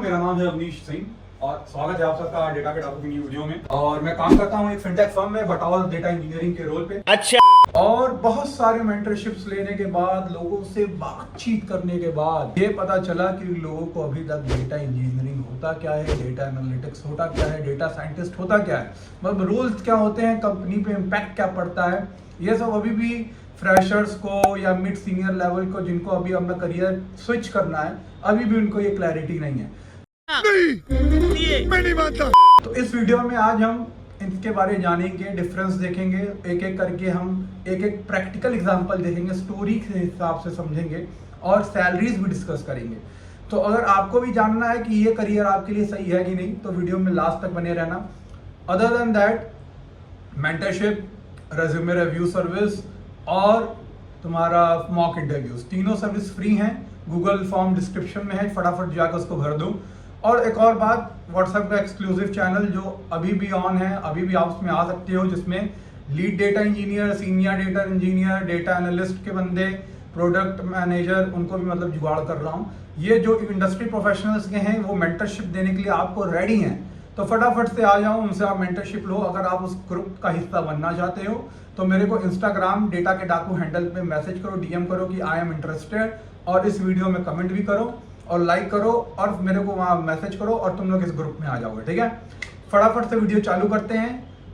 मेरा नाम है अवनीश सिंह और स्वागत है आप सबका डेटा के डाकू की न्यू वीडियो में। और मैं काम करता हूँ एक फिनटेक फर्म में बतौर डेटा इंजीनियरिंग के रोल पे। अच्छा। और बहुत सारे मेंटरशिप्स लेने के बाद, लोगों से बातचीत करने के बाद ये पता चला कि लोगों को अभी तक डेटा इंजीनियरिंग होता क्या है, डेटा एनालिटिक्स होता क्या है, डेटा साइंटिस्ट होता क्या है, मतलब रोल्स क्या होते हैं, कंपनी पे इम्पैक्ट क्या पड़ता है, ये सब अभी भी फ्रेशर्स को या मिड सीनियर लेवल को, जिनको अभी अपना करियर स्विच करना है, अभी भी उनको ये क्लैरिटी नहीं है। नहीं, मैं नहीं मानता। तो इस वीडियो में आज हम इसके बारे में जानेंगे, डिफरेंस देखेंगे, एक एक करके हम एक एक प्रैक्टिकल एग्जांपल देखेंगे, स्टोरी के हिसाब से समझेंगे और सैलरीज भी डिस्कस करेंगे। तो अगर आपको भी जानना है कि ये करियर आपके लिए सही है कि नहीं, तो वीडियो में लास्ट तक बने रहना। Other than that, mentorship, resume review service और तुम्हारा मॉक इंटरव्यूज, तीनों सर्विस फ्री हैं। गूगल फॉर्म डिस्क्रिप्शन में है, फटाफट जाकर उसको भर दो। और एक और बात, व्हाट्सएप का एक्सक्लूसिव चैनल जो अभी भी ऑन है, अभी भी आप उसमें आ सकते हो, जिसमें lead data engineer, senior data engineer, data analyst के बंदे, प्रोडक्ट मैनेजर, उनको भी मतलब जुगाड़ कर रहा हूँ। ये जो इंडस्ट्री प्रोफेशनल्स के हैं वो मेंटरशिप देने के लिए आपको रेडी हैं, तो फटाफट से आ जाओ, उनसे आप मेंटरशिप लो। अगर आप उस ग्रुप का हिस्सा बनना चाहते हो तो मेरे को इंस्टाग्राम डेटा के डाकू हैंडल पे मैसेज करो, डीएम करो कि आई एम इंटरेस्टेड, और इस वीडियो में कमेंट भी करो और लाइक करो और मेरे को वहाँ मैसेज करो और तुम लोग इस ग्रुप में आ जाओगे, ठीक है। फटाफट से वीडियो चालू करते हैं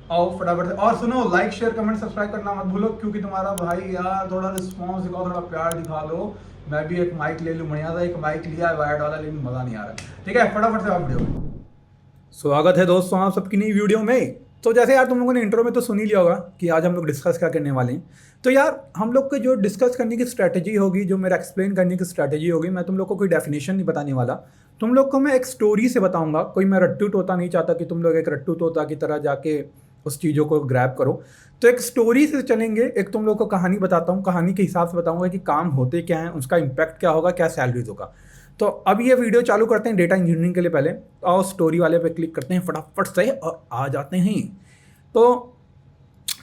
और फटाफट से, और सुनो, लाइक शेयर कमेंट सब्सक्राइब करना मत भूलो, क्योंकि तुम्हारा भाई यार थोड़ा रिस्पॉन्स दिखाओ, थोड़ा प्यार दिखा दो। मैं भी एक माइक ले लूँ, बढ़िया सा एक माइक लिया है वायर्ड वाला, लेकिन मज़ा नहीं आ रहा, ठीक है। फटाफट से आप वीडियो में स्वागत है दोस्तों आप सबकी नई वीडियो में। तो जैसे यार तुम लोगों ने इंट्रो में तो सुन ही लिया होगा कि आज हम लोग डिस्कस क्या करने वाले हैं। तो यार हम लोग के जो डिस्कस करने की स्ट्रैटेजी होगी, जो मेरा एक्सप्लेन करने की स्ट्रैटेजी होगी, मैं तुम लोग को कोई डेफिनेशन नहीं बताने वाला, तुम लोग को मैं एक स्टोरी से बताऊंगा। कोई मैं रट्टू तोता नहीं चाहता कि तुम लोग एक रट्टू तोता की तरह जाके उस चीज़ों को ग्रैब करो। तो एक स्टोरी से चलेंगे, एक तुम लोग को कहानी बताता हूँ, कहानी के हिसाब से बताऊँगा कि काम होते क्या हैं, उसका इम्पैक्ट क्या होगा, क्या सैलरीज होगा। तो अब ये वीडियो चालू करते हैं डेटा इंजीनियरिंग के लिए। पहले और स्टोरी वाले पे क्लिक करते हैं फटाफट से और आ जाते हैं। तो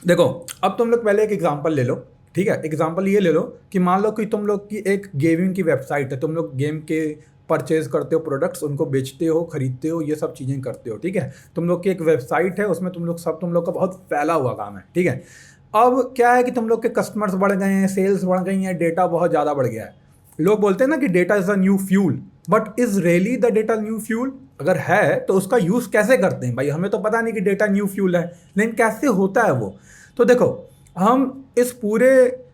देखो, अब तुम लोग पहले एक एग्जांपल ले लो, ठीक है। एग्जांपल ये ले लो कि मान लो कि तुम लोग की एक गेमिंग की वेबसाइट है, तुम लोग गेम के परचेज करते हो प्रोडक्ट्स, उनको बेचते हो, खरीदते हो, ये सब चीज़ें करते हो, ठीक है। तुम लोग की एक वेबसाइट है, उसमें तुम लोग का बहुत फैला हुआ काम है, ठीक है। अब क्या है कि तुम लोग के कस्टमर्स बढ़ गए हैं, सेल्स बढ़ गई हैं, डेटा बहुत ज़्यादा बढ़ गया है। लोग बोलते हैं ना कि data is a new fuel, but is really the data new fuel? अगर है तो उसका यूज़ कैसे करते हैं भाई? हमें तो पता नहीं कि डेटा न्यू फ्यूल है, लेकिन कैसे होता है वो। तो देखो, हम इस पूरे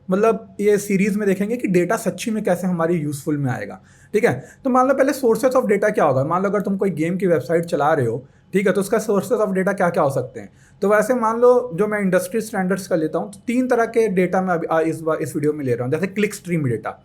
मतलब ये सीरीज़ में देखेंगे कि डेटा सच्ची में कैसे हमारी यूज़फुल में आएगा, ठीक है। तो मान लो पहले सोर्सेस ऑफ डेटा क्या होगा। मान लो अगर तुम कोई गेम की वेबसाइट चला रहे हो, ठीक है, तो उसका सोर्सेस ऑफ डेटा क्या क्या हो सकते हैं। तो वैसे मान लो जो मैं इंडस्ट्री स्टैंडर्ड्स का लेता हूँ, तो 3 तरह के डेटा मैं अभी इस वीडियो में ले रहा हूँ, जैसे क्लिक स्ट्रीम डेटा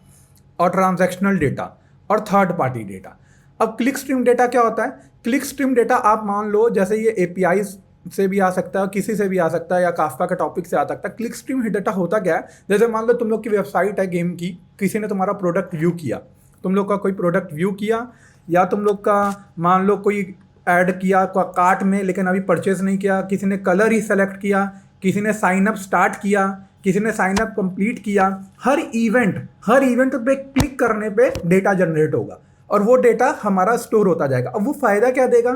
और ट्रांजैक्शनल डेटा और थर्ड पार्टी डेटा। अब क्लिक स्ट्रीम डेटा क्या होता है? क्लिक स्ट्रीम डेटा आप मान लो जैसे ये एपीआई से भी आ सकता है, किसी से भी आ सकता है, या काफका का टॉपिक से आ सकता है। क्लिक स्ट्रीम डेटा होता क्या है? जैसे मान लो तुम लोग की वेबसाइट है गेम की, किसी ने तुम्हारा प्रोडक्ट व्यू किया, तुम लोग का कोई प्रोडक्ट व्यू किया, या तुम लोग का मान लो कोई ऐड किया कार्ट में लेकिन अभी परचेज नहीं किया, किसी ने कलर ही सेलेक्ट किया, किसी ने साइन अप स्टार्ट किया, किसी ने साइन अप कंप्लीट किया। हर इवेंट पे क्लिक करने पे डेटा जनरेट होगा और वो डेटा हमारा स्टोर होता जाएगा। अब वो फ़ायदा क्या देगा?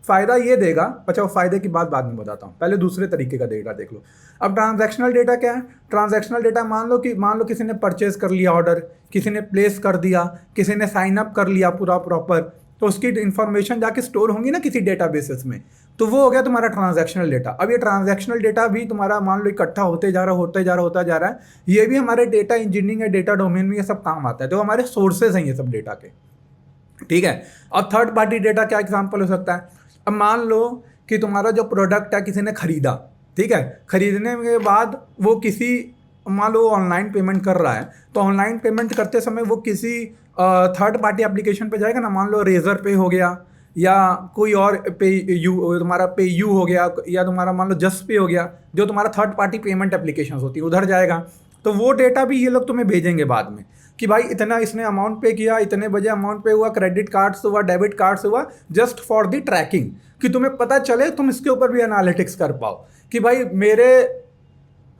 फ़ायदा ये देगा, अच्छा वो फ़ायदे की बात बाद में बताता हूँ, पहले दूसरे तरीके का डेटा देख लो। अब ट्रांजैक्शनल डेटा क्या है? ट्रांजैक्शनल डेटा मान लो किसी ने परचेज कर लिया ऑर्डर, किसी ने प्लेस कर दिया, किसी ने साइन अप कर लिया पूरा प्रॉपर, तो उसकी इन्फॉर्मेशन जाके स्टोर होंगी ना किसी डेटा बेसिस में, तो वो हो गया तुम्हारा ट्रांजैक्शनल डेटा। अब ये ट्रांजैक्शनल डेटा भी तुम्हारा मान लो इकट्ठा होता जा रहा है। ये भी हमारे डेटा इंजीनियरिंग या डेटा डोमेन में ये सब काम आता है, तो हमारे सोर्सेज हैं ये सब डेटा के, ठीक है। अब थर्ड पार्टी डेटा क्या एग्जाम्पल हो सकता है? अब मान लो कि तुम्हारा जो प्रोडक्ट है किसी ने खरीदा, ठीक है, खरीदने के बाद वो किसी, मान लो ऑनलाइन पेमेंट कर रहा है, तो ऑनलाइन पेमेंट करते समय वो किसी थर्ड पार्टी एप्लीकेशन पे जाएगा ना, मान लो रेजर पे हो गया या कोई और तुम्हारा पे यू हो गया, या तुम्हारा मान लो जस्ट पे हो गया, जो तुम्हारा थर्ड पार्टी पेमेंट एप्लीकेशन होती है, उधर जाएगा। तो वो डेटा भी ये लोग तुम्हें भेजेंगे बाद में कि भाई इतना इसने अमाउंट पे किया, इतने बजे अमाउंट पे हुआ, क्रेडिट कार्ड से हुआ, डेबिट कार्ड से हुआ, जस्ट फॉर द ट्रैकिंग, कि तुम्हें पता चले, तुम इसके ऊपर भी एनालिटिक्स कर पाओ कि भाई मेरे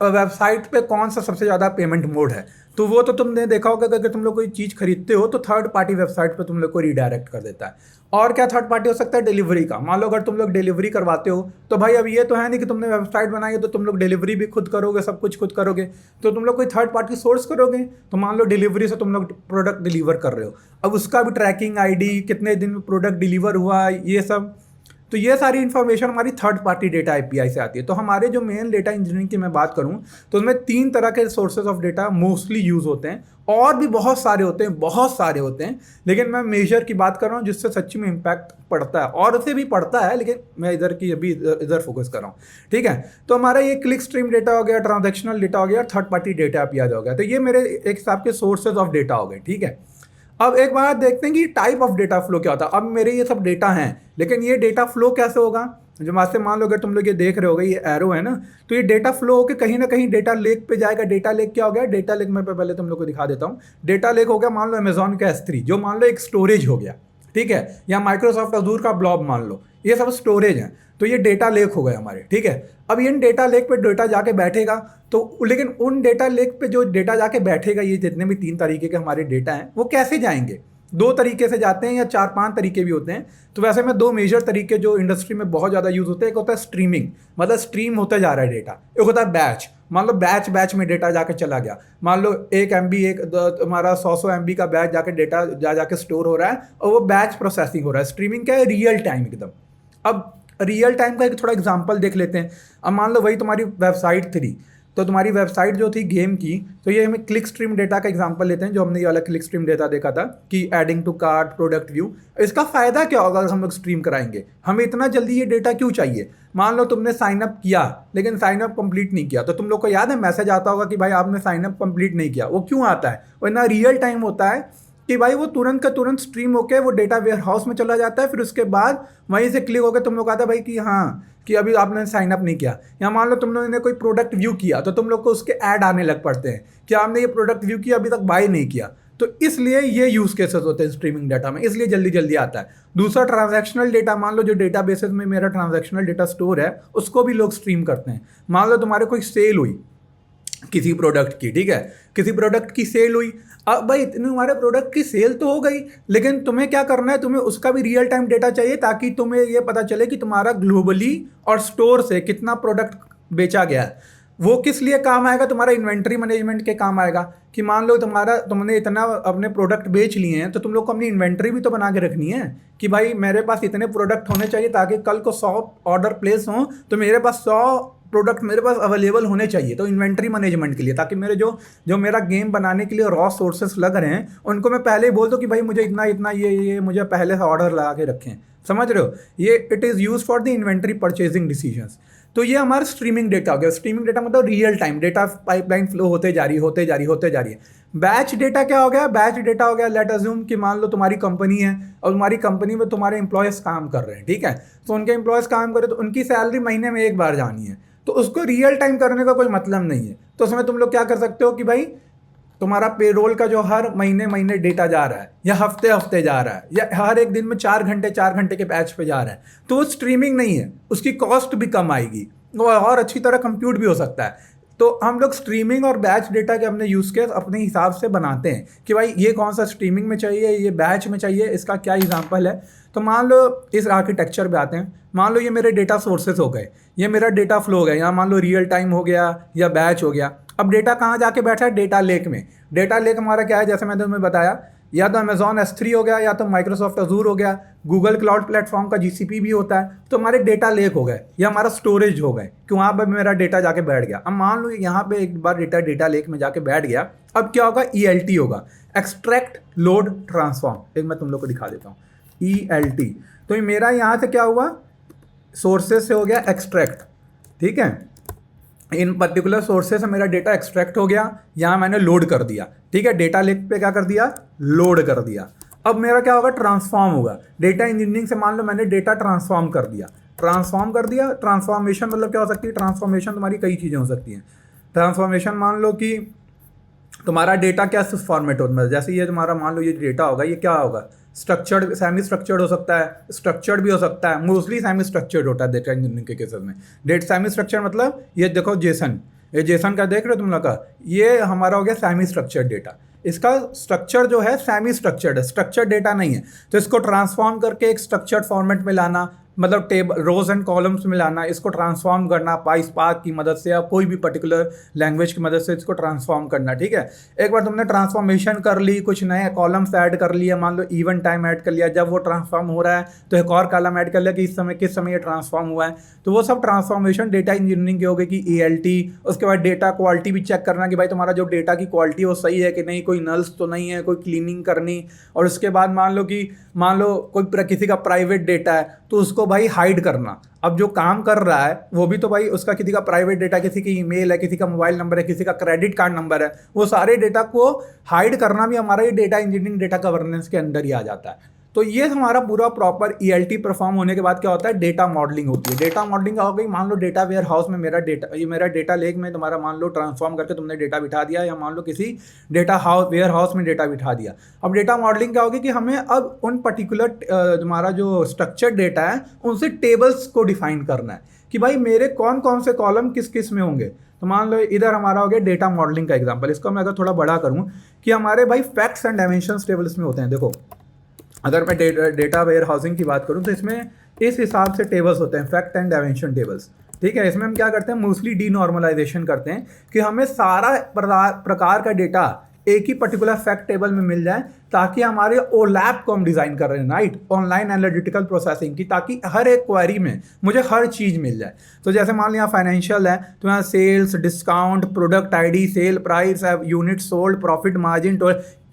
वेबसाइट पे कौन सा सबसे ज़्यादा पेमेंट मोड है, तो वो तो तुमने देखा होगा कि अगर तुम लोग कोई चीज़ खरीदते हो तो थर्ड पार्टी वेबसाइट पे तुम लोग को रीडायरेक्ट कर देता है। और क्या थर्ड पार्टी हो सकता है? डिलीवरी का। मान लो अगर तुम लोग डिलीवरी करवाते हो तो भाई अब ये तो है नहीं कि तुमने वेबसाइट बनाई है तो तुम लोग डिलीवरी भी खुद करोगे, सब कुछ खुद करोगे, तो तुम लोग कोई थर्ड पार्टी सोर्स करोगे। तो मान लो डिलीवरी से तुम लोग प्रोडक्ट डिलीवर कर रहे हो, अब उसका भी ट्रैकिंग आईडी, कितने दिन में प्रोडक्ट डिलीवर हुआ, ये सब, तो ये सारी इन्फॉर्मेशन हमारी थर्ड पार्टी डेटा एपीआई से आती है। तो हमारे जो मेन डेटा इंजीनियरिंग की मैं बात करूं तो उसमें 3 तरह के sources of data mostly use होते हैं, और भी बहुत सारे होते हैं, बहुत सारे होते हैं, लेकिन मैं मेजर की बात कर रहा हूँ जिससे सच्ची में इम्पैक्ट पड़ता है, और उसे भी पड़ता है, लेकिन मैं इधर की अभी इधर फोकस कर रहा हूँ। ठीक है, तो हमारा ये क्लिक स्ट्रीम डेटा हो गया, ट्रांजेक्शनल डेटा हो गया, थर्ड पार्टी डेटा एपीआई हो गया। तो ये मेरे एक हिसाब के सोर्सेज ऑफ डेटा हो गए। ठीक है, अब एक बार देखते हैं कि टाइप ऑफ डेटा फ्लो क्या होता है। अब मेरे ये सब डेटा हैं, लेकिन ये डेटा फ्लो कैसे होगा? जो वैसे मान लो अगर तुम लोग ये देख रहे होगे, ये एरो है ना, तो ये डेटा फ्लो होकर कहीं ना कहीं डेटा लेक पे जाएगा। डेटा लेक क्या हो गया? डेटा लेक मैं पहले तुम लोग को दिखा देता हूँ। डेटा लेक हो गया मान लो अमेजॉन का S3, जो मान लो एक स्टोरेज हो गया, ठीक है, या माइक्रोसॉफ्ट अजूर का ब्लॉब मान लो, ये सब स्टोरेज है, तो ये डेटा लेक हो गए हमारे। ठीक है, अब इन डेटा लेक पे डेटा जाके बैठेगा, तो लेकिन उन डेटा लेक पे जो डेटा जाके बैठेगा, ये जितने भी 3 तरीके के हमारे डेटा हैं वो कैसे जाएंगे? 2 तरीके से जाते हैं या 4-5 तरीके भी होते हैं। तो वैसे में 2 मेजर तरीके जो इंडस्ट्री में बहुत ज़्यादा यूज़ होते हैं, एक होता है स्ट्रीमिंग, मतलब स्ट्रीम होता जा रहा है डेटा। एक होता है बैच, मान लो बैच में डेटा जाके चला गया, मान लो 1 MB हमारा 100 MB का बैच जाके डेटा जाके स्टोर हो रहा है, और वो बैच प्रोसेसिंग हो रहा है। स्ट्रीमिंग क्या है? रियल टाइम एकदम। अब रियल टाइम का एक थोड़ा एग्जांपल देख लेते हैं। अब मान लो वही तुम्हारी वेबसाइट थी, तो तुम्हारी वेबसाइट जो थी गेम की, तो ये हमें क्लिक स्ट्रीम डेटा का एग्जांपल लेते हैं, जो हमने ये वाला क्लिक स्ट्रीम डेटा देखा था कि adding to cart, product view. इसका फ़ायदा क्या होगा अगर हम लोग स्ट्रीम कराएंगे? हमें इतना जल्दी ये डेटा क्यों चाहिए? मान लो तुमने साइनअप किया लेकिन साइनअप कंप्लीट नहीं किया, तो तुम लोग को याद है मैसेज आता होगा कि भाई आपने साइनअप कंप्लीट नहीं किया। वो क्यों आता है? वो इतना रियल टाइम होता है कि भाई वो तुरंत का तुरंत स्ट्रीम होकर वो डेटा वेयर हाउस में चला जाता है, फिर उसके बाद वहीं से क्लिक होकर तुम लोग आता है भाई कि हाँ कि अभी आपने साइन अप नहीं किया। या मान लो तुम लोगों ने कोई प्रोडक्ट व्यू किया, तो तुम लोग को उसके ऐड आने लग पड़ते हैं कि आपने ये प्रोडक्ट व्यू किया, अभी तक बाय नहीं किया। तो इसलिए ये यूज केसेस होते हैं स्ट्रीमिंग डाटा में, इसलिए जल्दी जल्दी आता है। दूसरा ट्रांजैक्शनल डेटा, मान लो जो डेटा बेसिस में मेरा ट्रांजैक्शनल डेटा स्टोर है, उसको भी लोग स्ट्रीम करते हैं। मान लो तुम्हारे कोई सेल हुई किसी प्रोडक्ट की, ठीक है, किसी प्रोडक्ट की सेल हुई। अब भाई इतनी हमारे प्रोडक्ट की सेल तो हो गई, लेकिन तुम्हें क्या करना है? तुम्हें उसका भी रियल टाइम डेटा चाहिए, ताकि तुम्हें ये पता चले कि तुम्हारा ग्लोबली और स्टोर से कितना प्रोडक्ट बेचा गया है। वो किस लिए काम आएगा? तुम्हारा इन्वेंट्री मैनेजमेंट के काम आएगा कि मान लो तुमने इतना अपने प्रोडक्ट बेच लिए हैं, तो तुम लोग को अपनी इन्वेंट्री भी तो बना के रखनी है कि भाई मेरे पास इतने प्रोडक्ट होने चाहिए, ताकि कल को 100 ऑर्डर प्लेस हों तो मेरे पास 100 प्रोडक्ट मेरे पास अवेलेबल होने चाहिए। तो इन्वेंट्री मैनेजमेंट के लिए, ताकि मेरे जो मेरा गेम बनाने के लिए रॉ सोर्सेस लग रहे हैं, उनको मैं पहले ही बोल दूं कि भाई मुझे इतना इतना ये मुझे पहले से ऑर्डर लगा के रखें। समझ रहे हो? ये it is use for the inventory purchasing decisions. तो ये हमारा स्ट्रीमिंग डेटा हो गया। स्ट्रीमिंग डेटा मतलब real time data pipeline flow होते जा रही है। बैच डेटा क्या हो गया? बैच डेटा हो गया, लेट अज्यूम कि मान लो तुम्हारी कंपनी है और तुम्हारी कंपनी में तुम्हारे एम्प्लॉयज़ काम कर रहे हैं, ठीक है, तो उनके एम्प्लॉयज़ काम कर रहे हैं, तो उनकी सैलरी महीने में एक बार जानी है, तो उसको रियल टाइम करने का कोई मतलब नहीं है। तो उसमें तुम लोग क्या कर सकते हो कि भाई तुम्हारा पेरोल का जो हर महीने डेटा जा रहा है, या हफ्ते जा रहा है, या हर एक दिन में 4 घंटे के बैच पे जा रहा है, तो वो स्ट्रीमिंग नहीं है, उसकी कॉस्ट भी कम आएगी और अच्छी तरह कंप्यूट भी हो सकता है। तो हम लोग स्ट्रीमिंग और बैच डेटा के अपने यूज़ केस अपने हिसाब से बनाते हैं कि भाई ये कौन सा स्ट्रीमिंग में चाहिए, ये बैच में चाहिए, इसका क्या एग्जांपल है। तो मान लो इस आर्किटेक्चर पे आते हैं। मान लो ये मेरे डेटा सोर्सेस हो गए, ये मेरा डेटा फ्लो हो गया, या मान लो रियल टाइम हो गया या बैच हो गया। अब डेटा कहाँ जाके बैठा है? डेटा लेक में। डेटा लेक हमारा क्या है? जैसे मैंने तुम्हें बताया, या तो अमेजॉन S3 हो गया, या तो माइक्रोसॉफ्ट अजूर हो गया, गूगल क्लाउड प्लेटफॉर्म का GCP भी होता है। तो हमारे डेटा लेक हो गए, या हमारा स्टोरेज हो गए कि वहाँ पर मेरा डेटा जाके बैठ गया। अब मान लो यहाँ पे एक बार डेटा लेक में जाके बैठ गया, अब क्या होगा? ELT होगा, एक्सट्रैक्ट लोड ट्रांसफॉर्म। एक मैं तुम लोग को दिखा देता हूँ, ELT। तो ये मेरा यहाँ से क्या हुआ? सोर्सेज से हो गया एक्सट्रैक्ट, ठीक है, इन पर्टिकुलर सोर्सेज से मेरा डेटा एक्सट्रैक्ट हो गया, यहाँ मैंने लोड कर दिया, ठीक है, डेटा लेक पे क्या कर दिया? लोड कर दिया। अब मेरा क्या होगा? ट्रांसफॉर्म होगा। डेटा इंजीनियरिंग से मान लो मैंने डेटा ट्रांसफॉर्म कर दिया। ट्रांसफॉर्मेशन मतलब क्या हो सकती है? ट्रांसफॉर्मेशन तुम्हारी कई चीज़ें हो सकती हैं। ट्रांसफॉर्मेशन मान लो कि तुम्हारा डेटा क्या फॉर्मेट होता है, जैसे ये तुम्हारा मान लो ये डेटा होगा, ये क्या होगा? स्ट्रक्चर्ड, सेमी स्ट्रक्चर्ड हो सकता है, स्ट्रक्चर्ड भी हो सकता है। मोस्टली सेमी स्ट्रक्चर्ड होता है डेटा इंजीनियरिंग के केसेस में। सेमी स्ट्रक्चर मतलब ये देखो जेसन, ये जेसन का देख रहे हो तुम लोग का, ये हमारा हो गया सेमी स्ट्रक्चर्ड डेटा। इसका स्ट्रक्चर जो है सेमी स्ट्रक्चर्ड है, स्ट्रक्चर्ड डेटा नहीं है। तो इसको ट्रांसफॉर्म करके एक स्ट्रक्चर्ड फॉर्मेट में लाना, मतलब टेबल रोज एंड कॉलम्स में लाना, इसको ट्रांसफॉर्म करना पाईस्पार्क की मदद से या कोई भी पर्टिकुलर लैंग्वेज की मदद से इसको ट्रांसफॉर्म करना, ठीक है। एक बार तुमने ट्रांसफॉर्मेशन कर ली, कुछ नए कॉलम्स ऐड कर लिया, मान लो इवन टाइम ऐड कर लिया, जब वो ट्रांसफॉर्म हो रहा है तो एक और कॉलम ऐड कर लिया कि इस समय किस समय ये ट्रांसफॉर्म हुआ है। तो वो सब ट्रांसफॉर्मेशन डेटा इंजीनियरिंग की हो गई कि ELT। उसके बाद डेटा क्वालिटी भी चेक करना कि भाई तुम्हारा जो डेटा की क्वालिटी है वो सही है कि नहीं, कोई नल्स तो नहीं है, कोई क्लीनिंग करनी। और उसके बाद मान लो कोई किसी का प्राइवेट डेटा है तो उसको भाई हाइड करना। अब जो काम कर रहा है वो भी तो भाई उसका किसी का प्राइवेट डेटा, किसी की ईमेल है, किसी का मोबाइल नंबर है, किसी का क्रेडिट कार्ड नंबर है, वो सारे डेटा को हाइड करना भी हमारा ये डेटा इंजीनियरिंग डेटा गवर्नेंस के अंदर ही आ जाता है। तो ये हमारा पूरा प्रॉपर ELT परफॉर्म होने के बाद क्या होता है, डेटा मॉडलिंग होती है। डेटा मॉडलिंग क्या हो गई, मान लो डेटा वेयर हाउस में मेरा डेटा लेक में तुम्हारा मान लो ट्रांसफॉर्म करके तुमने डेटा बिठा दिया, या मान लो किसी वेयर हाउस में डेटा बिठा दिया। अब डेटा मॉडलिंग क्या होगी कि हमें अब उन पर्टिकुलर तुम्हारा जो स्ट्रक्चर्ड डेटा है उनसे टेबल्स को डिफाइन करना है कि भाई मेरे कौन कौन से कॉलम किस किस में होंगे। तो मान लो इधर हमारा हो गया डेटा मॉडलिंग का एग्जाम्पल। इसको मैं अगर थोड़ा बड़ा करूँ कि हमारे भाई फैक्ट्स एंड डायमेंशंस टेबल्स में होते हैं। देखो अगर मैं डेटा वेयर हाउसिंग की बात करूं तो इसमें इस हिसाब से टेबल्स होते हैं, फैक्ट एंड डायमेंशन टेबल्स, ठीक है। इसमें हम क्या करते हैं, मोस्टली डीनॉर्मलाइजेशन करते हैं कि हमें सारा प्रकार का डेटा एक ही पर्टिकुलर फैक्ट टेबल में मिल जाए, ताकि हमारे ओलैप को हम डिज़ाइन कर रहे हैं, राइट, ऑनलाइन एनालिटिकल प्रोसेसिंग की, ताकि हर एक क्वेरी में मुझे हर चीज़ मिल जाए। तो जैसे मान लिया फाइनेंशियल है तो यहाँ sales, discount, product ID, sale price, unit sold, profit margin,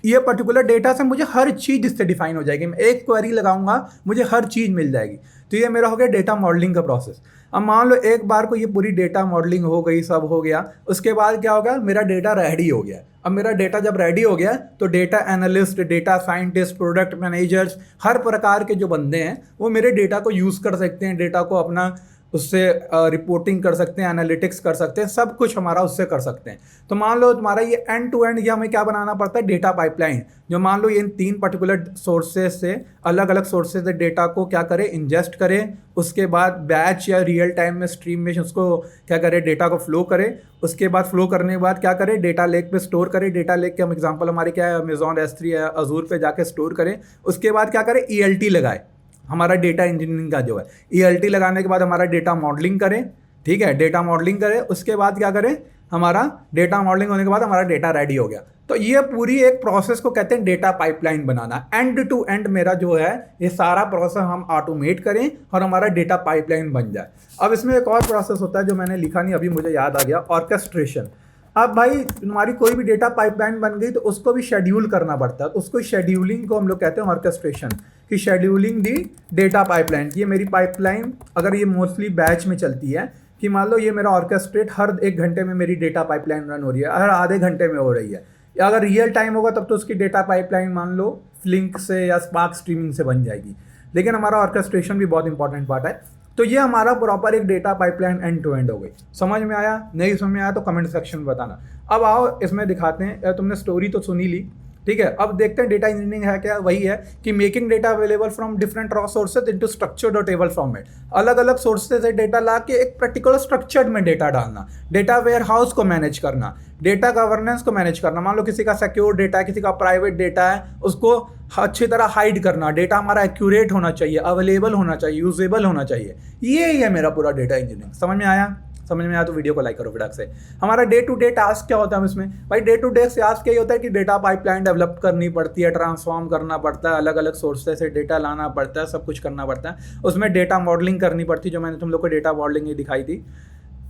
ये पर्टिकुलर डेटा से मुझे हर चीज़ इससे डिफाइन हो जाएगी। मैं एक क्वेरी लगाऊंगा मुझे हर चीज़ मिल जाएगी। तो ये मेरा हो गया डेटा मॉडलिंग का प्रोसेस। अब मान लो एक बार को ये पूरी डेटा मॉडलिंग हो गई, सब हो गया, उसके बाद क्या होगा, मेरा डेटा रेडी हो गया। अब मेरा डेटा जब रेडी हो गया तो data analyst, data scientist, product managers, हर प्रकार के जो बंदे हैं वो मेरे डेटा को यूज़ कर सकते हैं, डेटा को अपना उससे रिपोर्टिंग कर सकते हैं, एनालिटिक्स कर सकते हैं, सब कुछ हमारा उससे कर सकते हैं। तो मान लो तुम्हारा ये एंड टू एंड, ये हमें क्या बनाना पड़ता है, डेटा पाइपलाइन, जो मान लो ये इन 3 पर्टिकुलर सोर्सेज से, अलग अलग सोर्सेज से डेटा को क्या करे, इंजेस्ट करे, उसके बाद बैच या रियल टाइम में स्ट्रीम में उसको क्या करे, डेटा को फ्लो करे, उसके बाद फ्लो करने के बाद क्या करे, डेटा लेक पे स्टोर करे। डेटा लेक के हम एग्जाम्पल हमारे क्या है, अमेजॉन S3 या अजूर पे जाके स्टोर करें। उसके बाद क्या करे, ELT लगाए, हमारा डेटा इंजीनियरिंग का जो है ELT लगाने के बाद हमारा डेटा मॉडलिंग करें, ठीक है, डेटा मॉडलिंग करें। उसके बाद क्या करें, हमारा डेटा मॉडलिंग होने के बाद हमारा डेटा रेडी हो गया। तो ये पूरी एक प्रोसेस को कहते हैं डेटा पाइपलाइन बनाना। एंड टू एंड मेरा जो है ये सारा प्रोसेस हम ऑटोमेट करें और हमारा डेटा पाइपलाइन बन जाए। अब इसमें एक और प्रोसेस होता है जो मैंने लिखा नहीं, अभी मुझे याद आ गया, ऑर्केस्ट्रेशन। अब भाई तुम्हारी कोई भी डेटा पाइपलाइन बन गई तो उसको भी शेड्यूल करना पड़ता है। उसको शेड्यूलिंग को हम लोग कहते हैं ऑर्केस्ट्रेशन, कि शेड्यूलिंग दी डेटा पाइपलाइन। ये मेरी पाइपलाइन अगर ये मोस्टली बैच में चलती है कि मान लो ये मेरा ऑर्केस्ट्रेट हर 1 घंटे में मेरी डेटा पाइपलाइन रन हो रही है, हर आधे घंटे में हो रही है, या अगर रियल टाइम होगा तब तो उसकी डेटा पाइपलाइन मान लो फ्लिंक से या स्पार्क स्ट्रीमिंग से बन जाएगी। लेकिन हमारा ऑर्केस्ट्रेशन भी बहुत इंपॉर्टेंट पार्ट है। तो ये हमारा प्रॉपर एक data pipeline end to end हो गई। समझ में आया? नहीं समझ में आया तो कमेंट सेक्शन में बताना। अब आओ इसमें दिखाते हैं, तुमने स्टोरी तो सुनी ली, ठीक है। अब देखते हैं डेटा इंजीनियरिंग है क्या। वही है कि making data available from different raw sources into structured और टेबल फॉर्मेट। अलग अलग सोर्सेज से डेटा ला के एक पर्टिकुलर स्ट्रक्चर्ड में डेटा डालना, डेटा वेयर हाउस को मैनेज करना, डेटा गवर्नेंस को मैनेज करना। मान लो किसी का सिक्योर डेटा है, किसी का प्राइवेट डेटा है, उसको अच्छी तरह हाइड करना। डेटा हमारा एक्यूरेट होना चाहिए, अवेलेबल होना चाहिए, यूजेबल होना चाहिए। ये है मेरा पूरा डेटा इंजीनियरिंग। समझ में आया? समझ में आया तो वीडियो को लाइक करो फटाक से। हमारा डे टू डे टास्क क्या होता है इसमें? भाई डे टू डे टास्क क्या होता है कि डेटा पाइपलाइन डेवलप करनी पड़ती है, ट्रांसफॉर्म करना पड़ता है, अलग अलग सोर्सेज से डेटा लाना पड़ता है, सब कुछ करना पड़ता है। उसमें डेटा मॉडलिंग करनी पड़ती है, जो मैंने तुम लोग को डेटा मॉडलिंग ही दिखाई थी।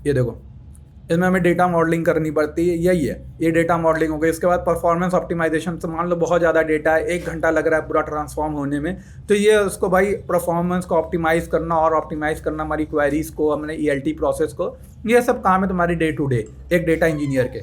ये देखो इसमें हमें डेटा मॉडलिंग करनी पड़ती है, यही है, ये डेटा मॉडलिंग हो गई। इसके बाद परफॉर्मेंस ऑप्टिमाइजेशन। तो मान लो बहुत ज़्यादा डेटा है, 1 घंटा लग रहा है पूरा ट्रांसफॉर्म होने में, तो ये उसको भाई परफॉर्मेंस को ऑप्टिमाइज़ करना और ऑप्टिमाइज़ करना हमारी क्वेरीज को, हमने ELT प्रोसेस को, ये सब काम है तुम्हारी डे टू डे एक डेटा इंजीनियर के।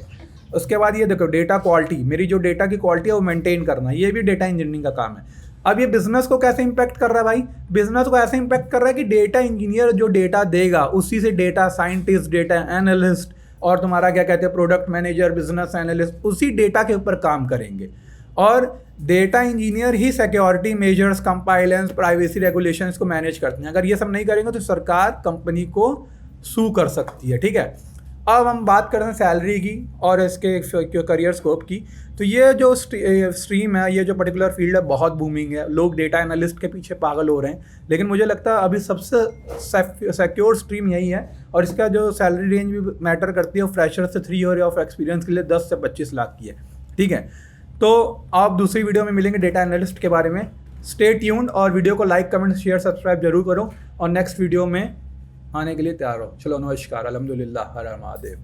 उसके बाद ये देखो डेटा क्वालिटी, मेरी जो डेटा की क्वालिटी है वो मेंटेन करना, ये भी डेटा इंजीनियरिंग का काम है। अब ये बिजनेस को कैसे इंपैक्ट कर रहा है भाई? बिजनेस को ऐसे इंपैक्ट कर रहा है कि डेटा इंजीनियर जो डेटा देगा उसी से डेटा साइंटिस्ट, डेटा एनालिस्ट और तुम्हारा क्या कहते हैं प्रोडक्ट मैनेजर, बिजनेस एनालिस्ट उसी डेटा के ऊपर काम करेंगे। और डेटा इंजीनियर ही security measures, compliance, privacy regulations को मैनेज करते हैं। अगर ये सब नहीं करेंगे तो सरकार कंपनी को सू कर सकती है, ठीक है। अब हम बात करते हैं सैलरी की और इसके करियर स्कोप की। तो ये जो स्ट्रीम है, ये जो पर्टिकुलर फील्ड है, बहुत बूमिंग है। लोग डेटा एनालिस्ट के पीछे पागल हो रहे हैं, लेकिन मुझे लगता है अभी सबसे सिक्योर स्ट्रीम यही है। और इसका जो सैलरी रेंज भी मैटर करती है, वो फ्रेशर से 3 ईयर ऑफ एक्सपीरियंस के लिए 10 से 25 लाख की है। ठीक है, तो आप दूसरी वीडियो में मिलेंगे डेटा एनालिस्ट के बारे में। स्टे ट्यून्ड और वीडियो को लाइक, कमेंट, शेयर, सब्सक्राइब जरूर करो और नेक्स्ट वीडियो में आने के लिए तैयार हो। चलो, नमस्कार, अल्हम्दुलिल्लाह, हर हर महादेव।